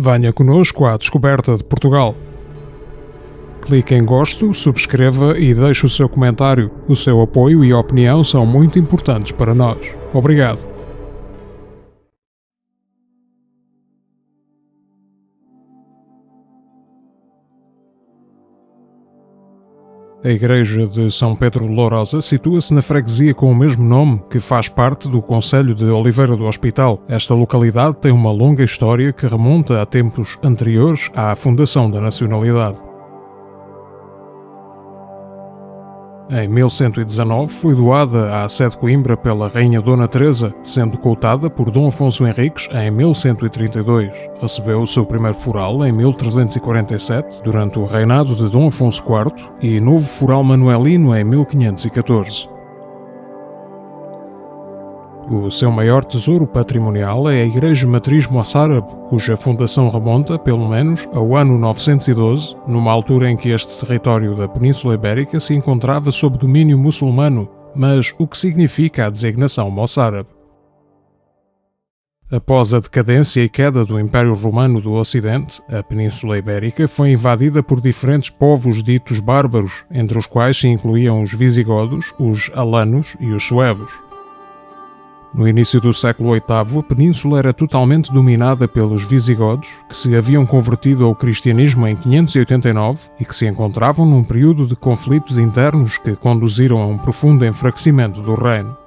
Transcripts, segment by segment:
Venha conosco à descoberta de Portugal. Clique em gosto, subscreva e deixe o seu comentário. O seu apoio e opinião são muito importantes para nós. Obrigado. A Igreja de São Pedro de Lourosa situa-se na freguesia com o mesmo nome, que faz parte do concelho de Oliveira do Hospital. Esta localidade tem uma longa história que remonta a tempos anteriores à fundação da nacionalidade. Em 1119 foi doada à sede de Coimbra pela Rainha Dona Teresa, sendo cotada por Dom Afonso Henriques em 1132. Recebeu o seu primeiro foral em 1347, durante o reinado de Dom Afonso IV, e novo foral manuelino em 1514. O seu maior tesouro patrimonial é a Igreja Matriz Moçárabe, cuja fundação remonta, pelo menos, ao ano 912, numa altura em que este território da Península Ibérica se encontrava sob domínio muçulmano. Mas o que significa a designação moçárabe? Após a decadência e queda do Império Romano do Ocidente, a Península Ibérica foi invadida por diferentes povos ditos bárbaros, entre os quais se incluíam os visigodos, os alanos e os suevos. No início do século VIII, a península era totalmente dominada pelos visigodos, que se haviam convertido ao cristianismo em 589 e que se encontravam num período de conflitos internos que conduziram a um profundo enfraquecimento do reino.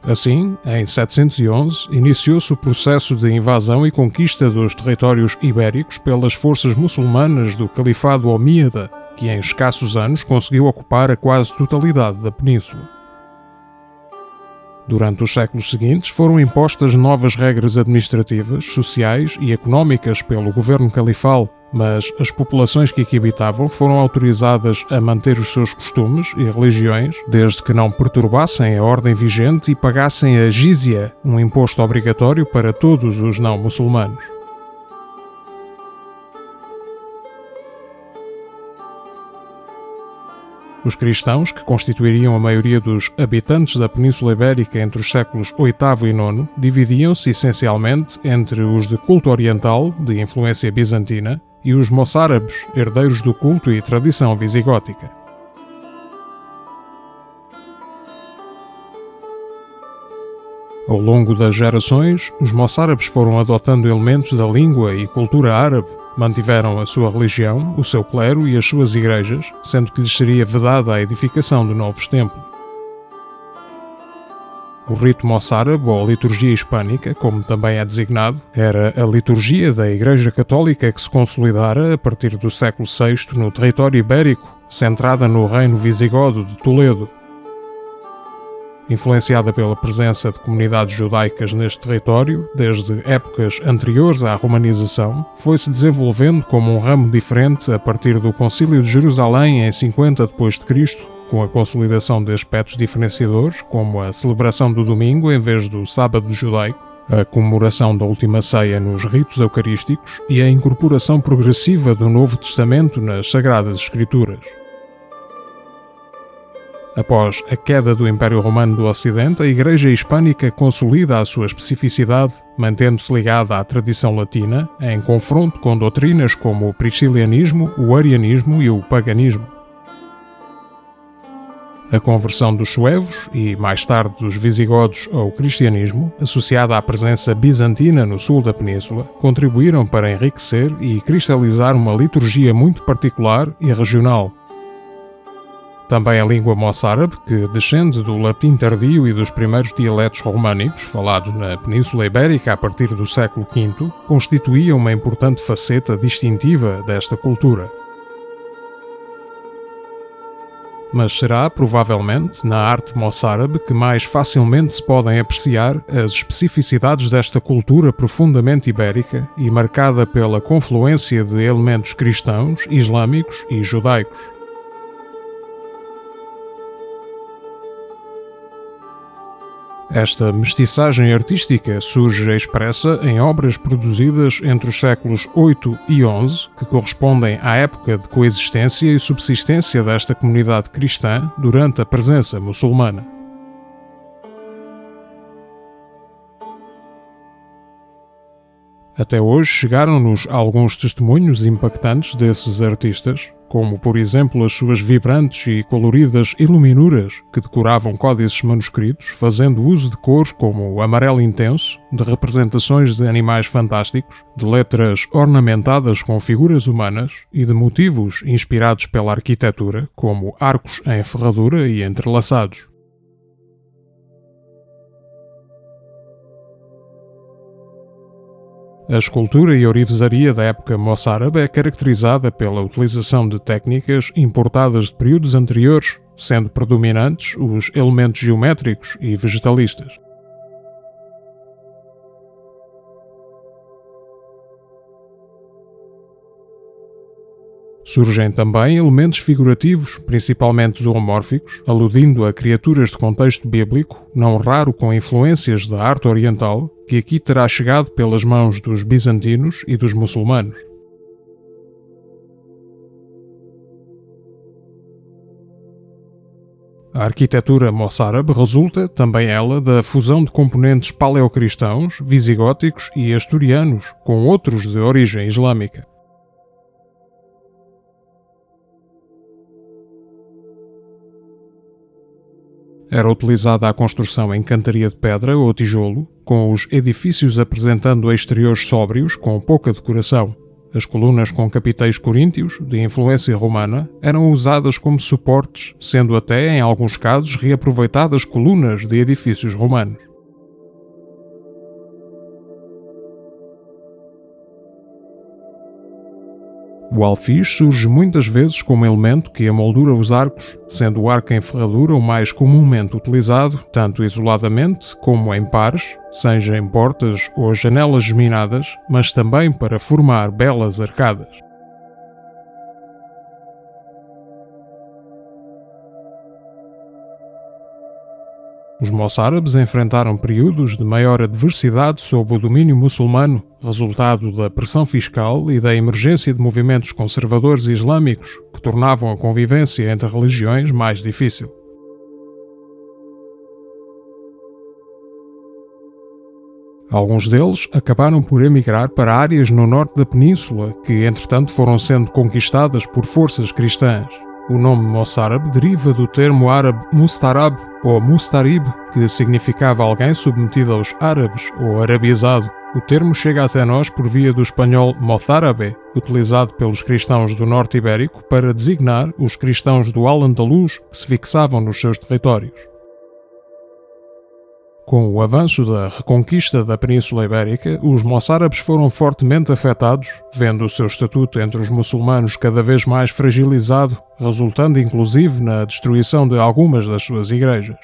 Assim, em 711, iniciou-se o processo de invasão e conquista dos territórios ibéricos pelas forças muçulmanas do Califado Omíada, que em escassos anos conseguiu ocupar a quase totalidade da península. Durante os séculos seguintes foram impostas novas regras administrativas, sociais e económicas pelo governo califal, mas as populações que aqui habitavam foram autorizadas a manter os seus costumes e religiões, desde que não perturbassem a ordem vigente e pagassem a jizya, um imposto obrigatório para todos os não-muçulmanos. Os cristãos, que constituiriam a maioria dos habitantes da Península Ibérica entre os séculos VIII e IX, dividiam-se essencialmente entre os de culto oriental, de influência bizantina, e os moçárabes, herdeiros do culto e tradição visigótica. Ao longo das gerações, os moçárabes foram adotando elementos da língua e cultura árabe, mantiveram a sua religião, o seu clero e as suas igrejas, sendo que lhes seria vedada a edificação de novos templos. O rito moçárabe, ou liturgia hispânica, como também é designado, era a liturgia da Igreja Católica que se consolidara a partir do século VI no território ibérico, centrada no reino visigodo de Toledo. Influenciada pela presença de comunidades judaicas neste território, desde épocas anteriores à romanização, foi-se desenvolvendo como um ramo diferente a partir do Concílio de Jerusalém em 50 d.C., com a consolidação de aspectos diferenciadores, como a celebração do domingo em vez do sábado judaico, a comemoração da Última Ceia nos ritos eucarísticos e a incorporação progressiva do Novo Testamento nas Sagradas Escrituras. Após a queda do Império Romano do Ocidente, a Igreja Hispânica consolida a sua especificidade, mantendo-se ligada à tradição latina, em confronto com doutrinas como o priscilianismo, o arianismo e o paganismo. A conversão dos suevos e, mais tarde, dos visigodos ao cristianismo, associada à presença bizantina no sul da península, contribuíram para enriquecer e cristalizar uma liturgia muito particular e regional. Também a língua moçárabe, que descende do latim tardio e dos primeiros dialetos românicos falados na Península Ibérica a partir do século V, constituía uma importante faceta distintiva desta cultura. Mas será, provavelmente, na arte moçárabe que mais facilmente se podem apreciar as especificidades desta cultura profundamente ibérica e marcada pela confluência de elementos cristãos, islâmicos e judaicos. Esta mestiçagem artística surge expressa em obras produzidas entre os séculos VIII e XI, que correspondem à época de coexistência e subsistência desta comunidade cristã durante a presença muçulmana. Até hoje chegaram-nos alguns testemunhos impactantes desses artistas, como por exemplo as suas vibrantes e coloridas iluminuras que decoravam códices manuscritos, fazendo uso de cores como o amarelo intenso, de representações de animais fantásticos, de letras ornamentadas com figuras humanas e de motivos inspirados pela arquitetura, como arcos em ferradura e entrelaçados. A escultura e orivesaria da época moçárabe é caracterizada pela utilização de técnicas importadas de períodos anteriores, sendo predominantes os elementos geométricos e vegetalistas. Surgem também elementos figurativos, principalmente zoomórficos, aludindo a criaturas de contexto bíblico, não raro com influências da arte oriental, que aqui terá chegado pelas mãos dos bizantinos e dos muçulmanos. A arquitetura moçárabe resulta, também ela, da fusão de componentes paleocristãos, visigóticos e asturianos, com outros de origem islâmica. Era utilizada a construção em cantaria de pedra ou tijolo, com os edifícios apresentando exteriores sóbrios com pouca decoração. As colunas com capiteis coríntios, de influência romana, eram usadas como suportes, sendo até, em alguns casos, reaproveitadas colunas de edifícios romanos. O alfiz surge muitas vezes como elemento que amoldura os arcos, sendo o arco em ferradura o mais comumente utilizado, tanto isoladamente como em pares, seja em portas ou janelas geminadas, mas também para formar belas arcadas. Os moçárabes enfrentaram períodos de maior adversidade sob o domínio muçulmano, resultado da pressão fiscal e da emergência de movimentos conservadores islâmicos que tornavam a convivência entre religiões mais difícil. Alguns deles acabaram por emigrar para áreas no norte da península que, entretanto, foram sendo conquistadas por forças cristãs. O nome moçárabe deriva do termo árabe mustarab ou mustarib, que significava alguém submetido aos árabes ou arabizado. O termo chega até nós por via do espanhol mozárabe, utilizado pelos cristãos do norte ibérico para designar os cristãos do Al-Andalus que se fixavam nos seus territórios. Com o avanço da reconquista da Península Ibérica, os moçárabes foram fortemente afetados, vendo o seu estatuto entre os muçulmanos cada vez mais fragilizado, resultando inclusive na destruição de algumas das suas igrejas.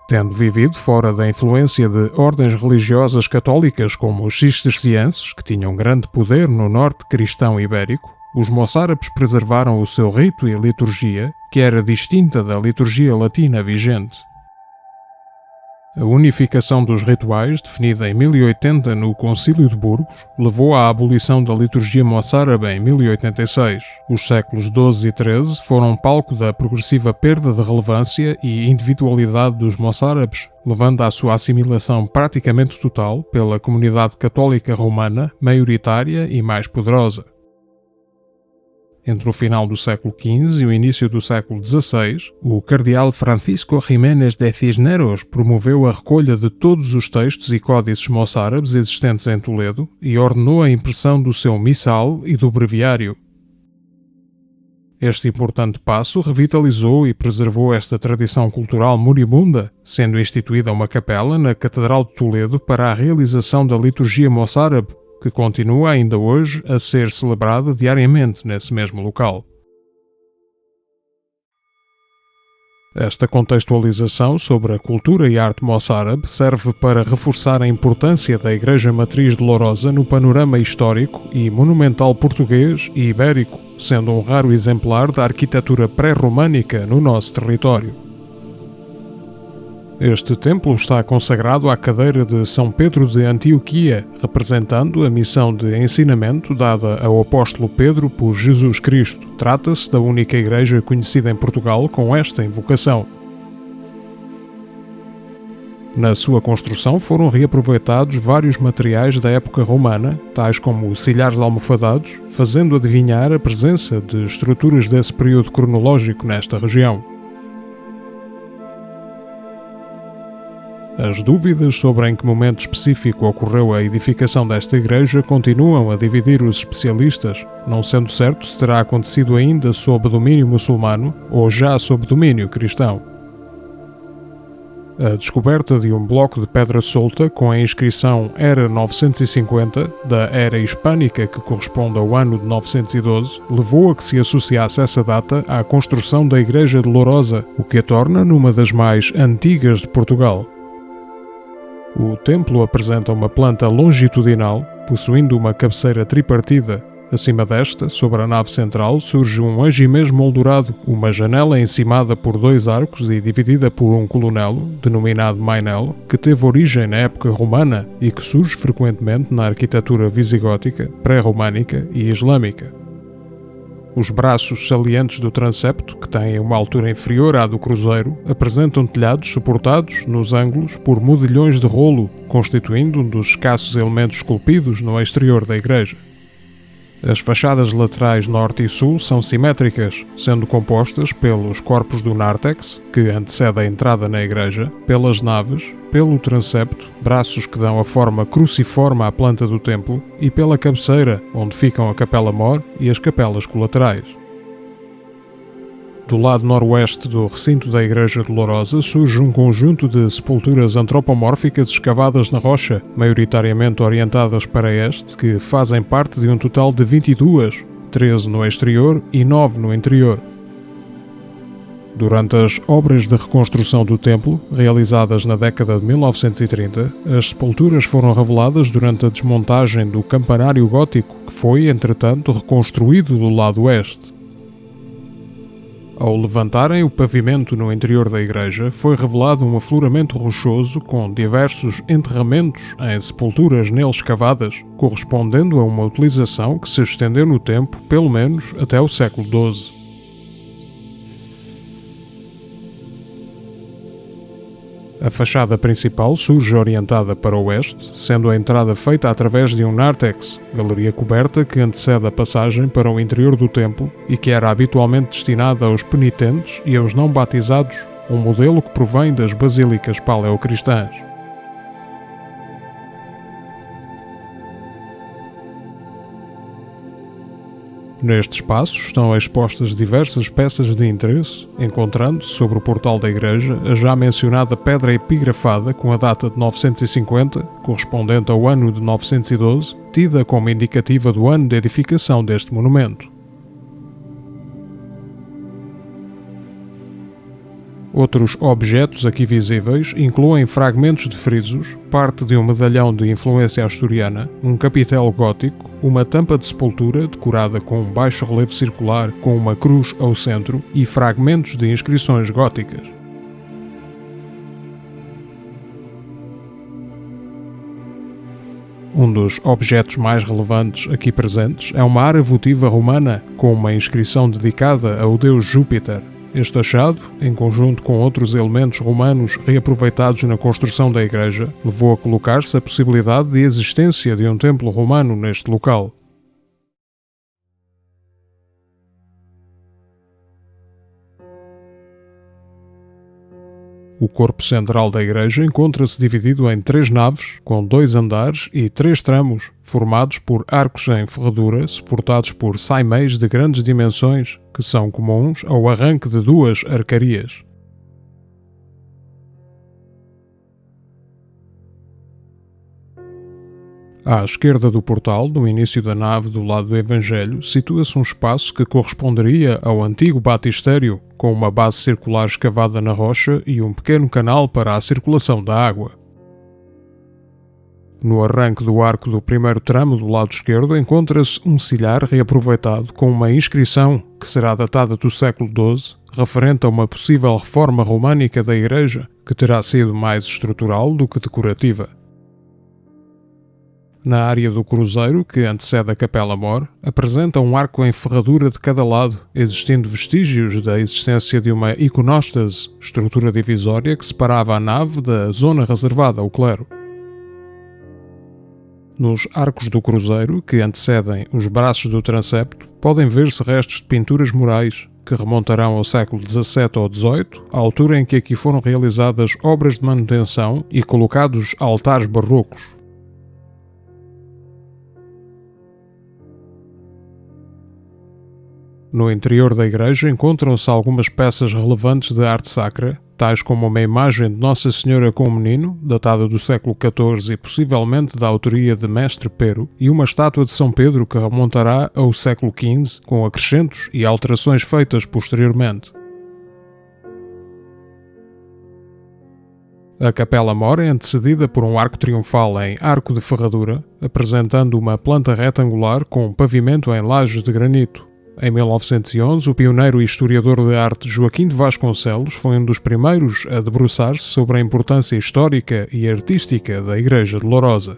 Tendo vivido fora da influência de ordens religiosas católicas como os cistercienses, que tinham grande poder no norte cristão ibérico, os moçárabes preservaram o seu rito e liturgia, que era distinta da liturgia latina vigente. A unificação dos rituais, definida em 1080 no Concílio de Burgos, levou à abolição da liturgia moçárabe em 1086. Os séculos XII e XIII foram palco da progressiva perda de relevância e individualidade dos moçárabes, levando à sua assimilação praticamente total pela comunidade católica romana, maioritária e mais poderosa. Entre o final do século XV e o início do século XVI, o cardeal Francisco Jiménez de Cisneros promoveu a recolha de todos os textos e códices moçárabes existentes em Toledo e ordenou a impressão do seu missal e do breviário. Este importante passo revitalizou e preservou esta tradição cultural moribunda, sendo instituída uma capela na Catedral de Toledo para a realização da liturgia moçárabe, que continua ainda hoje a ser celebrada diariamente nesse mesmo local. Esta contextualização sobre a cultura e arte moçárabe serve para reforçar a importância da Igreja Matriz de Lourosa no panorama histórico e monumental português e ibérico, sendo um raro exemplar da arquitetura pré-românica no nosso território. Este templo está consagrado à cadeira de São Pedro de Antioquia, representando a missão de ensinamento dada ao apóstolo Pedro por Jesus Cristo. Trata-se da única igreja conhecida em Portugal com esta invocação. Na sua construção foram reaproveitados vários materiais da época romana, tais como silhares almofadados, fazendo adivinhar a presença de estruturas desse período cronológico nesta região. As dúvidas sobre em que momento específico ocorreu a edificação desta igreja continuam a dividir os especialistas, não sendo certo se terá acontecido ainda sob domínio muçulmano ou já sob domínio cristão. A descoberta de um bloco de pedra solta com a inscrição Era 950, da Era Hispânica que corresponde ao ano de 912, levou a que se associasse essa data à construção da Igreja de Lourosa, o que a torna numa das mais antigas de Portugal. O templo apresenta uma planta longitudinal, possuindo uma cabeceira tripartida. Acima desta, sobre a nave central, surge um agimês moldurado, uma janela encimada por 2 arcos e dividida por um colunelo, denominado mainelo, que teve origem na época romana e que surge frequentemente na arquitetura visigótica, pré-românica e islâmica. Os braços salientes do transepto, que têm uma altura inferior à do cruzeiro, apresentam telhados suportados, nos ângulos, por modilhões de rolo, constituindo um dos escassos elementos esculpidos no exterior da igreja. As fachadas laterais norte e sul são simétricas, sendo compostas pelos corpos do nártex, que antecede a entrada na igreja, pelas naves, pelo transepto, braços que dão a forma cruciforme à planta do templo, e pela cabeceira, onde ficam a capela-mor e as capelas colaterais. Do lado noroeste do recinto da Igreja de Lourosa surge um conjunto de sepulturas antropomórficas escavadas na rocha, maioritariamente orientadas para este, que fazem parte de um total de 22, 13 no exterior e 9 no interior. Durante as obras de reconstrução do templo, realizadas na década de 1930, as sepulturas foram reveladas durante a desmontagem do campanário gótico, que foi, entretanto, reconstruído do lado oeste. Ao levantarem o pavimento no interior da igreja, foi revelado um afloramento rochoso com diversos enterramentos em sepulturas nele escavadas, correspondendo a uma utilização que se estendeu no tempo, pelo menos até o século XII. A fachada principal surge orientada para o oeste, sendo a entrada feita através de um nártex, galeria coberta que antecede a passagem para o interior do templo e que era habitualmente destinada aos penitentes e aos não batizados, um modelo que provém das basílicas paleocristãs. Neste espaço estão expostas diversas peças de interesse, encontrando-se sobre o portal da igreja a já mencionada pedra epigrafada com a data de 950, correspondente ao ano de 912, tida como indicativa do ano de edificação deste monumento. Outros objetos aqui visíveis incluem fragmentos de frisos, parte de um medalhão de influência asturiana, um capitel gótico, uma tampa de sepultura decorada com um baixo relevo circular com uma cruz ao centro e fragmentos de inscrições góticas. Um dos objetos mais relevantes aqui presentes é uma ara votiva romana com uma inscrição dedicada ao deus Júpiter. Este achado, em conjunto com outros elementos romanos reaproveitados na construção da igreja, levou a colocar-se a possibilidade de existência de um templo romano neste local. O corpo central da igreja encontra-se dividido em 3 naves, com 2 andares e 3 tramos, formados por arcos em ferradura suportados por saimeis de grandes dimensões, que são comuns ao arranque de 2 arcarias. À esquerda do portal, no início da nave do lado do Evangelho, situa-se um espaço que corresponderia ao antigo batistério, com uma base circular escavada na rocha e um pequeno canal para a circulação da água. No arranque do arco do primeiro tramo do lado esquerdo encontra-se um silhar reaproveitado com uma inscrição que será datada do século XII, referente a uma possível reforma românica da igreja, que terá sido mais estrutural do que decorativa. Na área do cruzeiro, que antecede a Capela Mor, apresenta um arco em ferradura de cada lado, existindo vestígios da existência de uma iconóstase, estrutura divisória que separava a nave da zona reservada ao clero. Nos arcos do cruzeiro, que antecedem os braços do transepto, podem ver-se restos de pinturas murais, que remontarão ao século XVII ou XVIII, à altura em que aqui foram realizadas obras de manutenção e colocados altares barrocos. No interior da igreja encontram-se algumas peças relevantes de arte sacra, tais como uma imagem de Nossa Senhora com o Menino, datada do século XIV e possivelmente da autoria de Mestre Pero, e uma estátua de São Pedro que remontará ao século XV, com acrescentos e alterações feitas posteriormente. A Capela Mor é antecedida por um arco triunfal em arco de ferradura, apresentando uma planta retangular com pavimento em lajes de granito. Em 1911, o pioneiro e historiador de arte Joaquim de Vasconcelos foi um dos primeiros a debruçar-se sobre a importância histórica e artística da Igreja de Lourosa.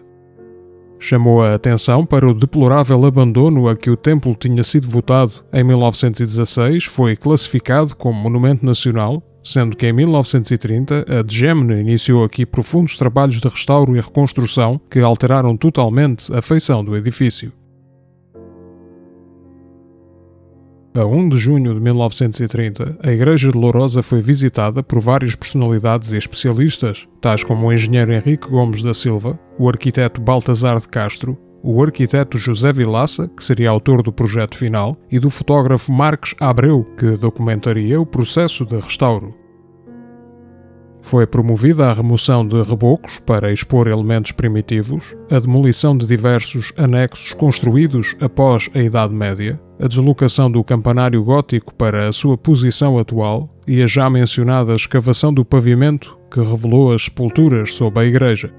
Chamou a atenção para o deplorável abandono a que o templo tinha sido votado. Em 1916, foi classificado como Monumento Nacional, sendo que em 1930 a DGEMNE iniciou aqui profundos trabalhos de restauro e reconstrução que alteraram totalmente a feição do edifício. A 1 de junho de 1930, a Igreja de Lourosa foi visitada por várias personalidades e especialistas, tais como o engenheiro Henrique Gomes da Silva, o arquiteto Baltazar de Castro, o arquiteto José Vilaça, que seria autor do projeto final, e do fotógrafo Marques Abreu, que documentaria o processo de restauro. Foi promovida a remoção de rebocos para expor elementos primitivos, a demolição de diversos anexos construídos após a Idade Média, a deslocação do campanário gótico para a sua posição atual e a já mencionada escavação do pavimento que revelou as sepulturas sob a igreja.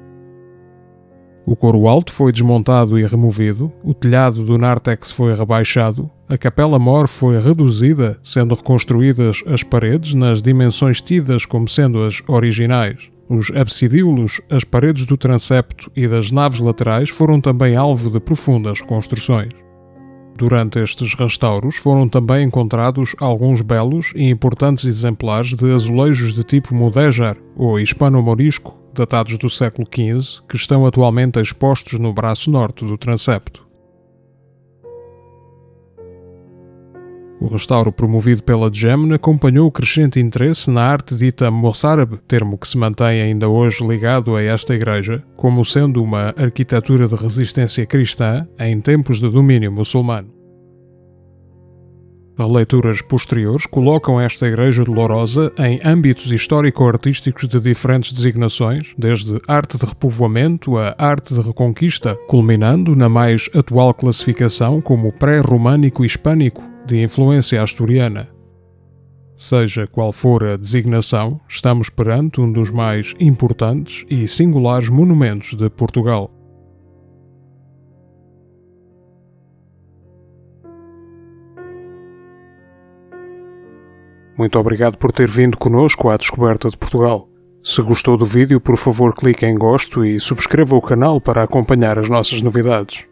O coro alto foi desmontado e removido, o telhado do nártex foi rebaixado, a Capela Mor foi reduzida, sendo reconstruídas as paredes nas dimensões tidas como sendo as originais. Os absidíolos, as paredes do transepto e das naves laterais foram também alvo de profundas reconstruções. Durante estes restauros foram também encontrados alguns belos e importantes exemplares de azulejos de tipo mudéjar ou hispano-morisco, datados do século XV, que estão atualmente expostos no braço norte do transepto. O restauro promovido pela DGEMNE acompanhou o crescente interesse na arte dita moçárabe, termo que se mantém ainda hoje ligado a esta igreja, como sendo uma arquitetura de resistência cristã em tempos de domínio muçulmano. Releituras posteriores colocam esta igreja de Lourosa em âmbitos histórico-artísticos de diferentes designações, desde arte de repovoamento a arte de reconquista, culminando na mais atual classificação como pré-românico hispânico, de influência asturiana. Seja qual for a designação, estamos perante um dos mais importantes e singulares monumentos de Portugal. Muito obrigado por ter vindo conosco à descoberta de Portugal. Se gostou do vídeo, por favor clique em gosto e subscreva o canal para acompanhar as nossas novidades.